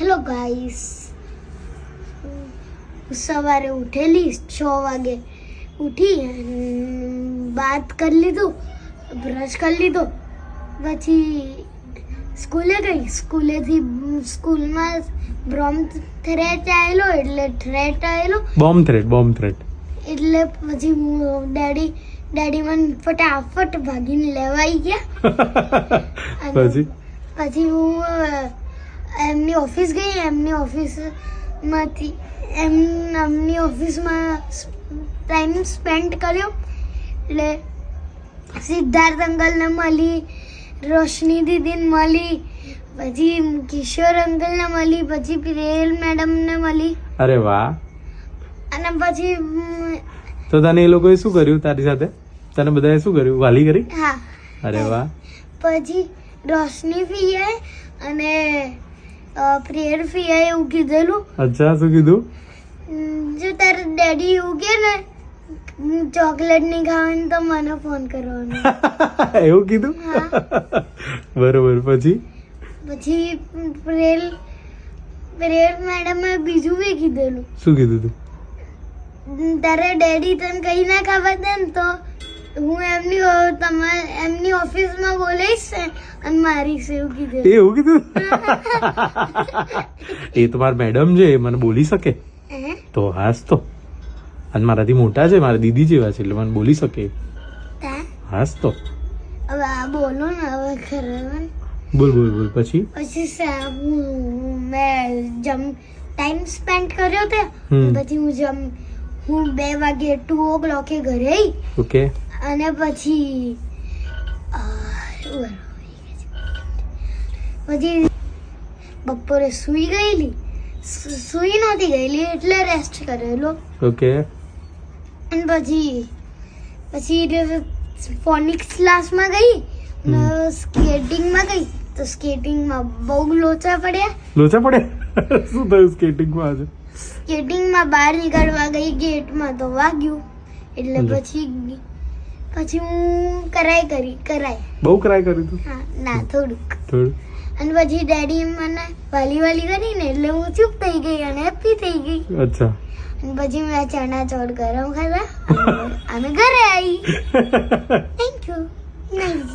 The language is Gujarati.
હેલો ગાઈસ, સવારે ઉઠેલી 6 વાગે ઉઠી, બાત કરી લીધું, બ્રશ કરી લીધો, પછી સ્કૂલે ગઈ. સ્કૂલમાં બોમ્બ થ્રેટ આવેલો, એટલે થ્રેટ આવેલો બોમ્બ થ્રેટ એટલે પછી હું ડેડી મને ફટાફટ ભાગીને લેવા આવી ગયા. પછી હું એમની ઓફિસ ગઈ. એમની ઓફિસમાં ટાઈમ સ્પેન્ડ કર્યો. એટલે સિદ્ધાર્થ અંકલને મળી, રોશની દીદીને મળી, પછી કિશોર અંકલને મળી, પછી પ્રિયલ મેડમને મળી. અરે વાહ. અને પછી તો તને એ લોકોએ શું કર્યું તારી સાથે? તને બધાએ શું કર્યું? વાલી કરી? હા. અરે વાહ. પછી રોશની ફીએ અને પ્રિયર ફીએ એવું કીધેલું. અચ્છા, શું કીધું? જો તારા ડેડી એવું કે ને ચોકલેટ નહીં ખાવાની તો મને ફોન કરવાનો. એવું કીધું? બરોબર. પછી પ્રિયર મેડમે બીજું બી કીધેલું. શું કીધું તું? તારા ડેડી તને કઈ ના ખાવા દે ને તો હું એમની ઓફિસમાં બોલાઈશ અને મારીશ, એવું કીધું. એવું કીધું? એ તો મારા મેડમ છે, એ મને બોલી શકે તો હાસ તો. અને મારાથી મોટા છે, મારા દીદી જેવા છે, એટલે મને બોલી શકે. હાસ તો. હવે આ બોલો ને, હવે ખરે બોલ. પછી મેં ટાઈમ સ્પેન્ડ કર્યો તે. પછી હું 2 વાગે 2 o'clock ઘરે આવી. ઓકે. અને પછી બપોરે સુઈ નહોતી ગયેલી એટલે રેસ્ટ કરેલો. ઓકે. અને પછી ફોનિક્સ ક્લાસમાં ગઈ, સ્કેટિંગમાં ગઈ. તો સ્કેટિંગમાં બહુ લોચા પડ્યા. શું થયું સ્કેટિંગમાં આજે? સ્કેટિંગમાં બહાર નીકળવા ગઈ, ગેટમાં તો વાગ્યું. એટલે પછી હું કરાઈ. બહુ કરાઈ કરી તું? હા, ના, થોડુંક. અને પછી ડેડી મને વાલી કરીને એટલે હું ચૂપ થઈ ગઈ અને હેપી થઈ ગઈ. અચ્છા. અને પછી મેં ચણા ચોળ ગરમ ખાધા અને ઘરે આવી. Thank you. નાઈસ.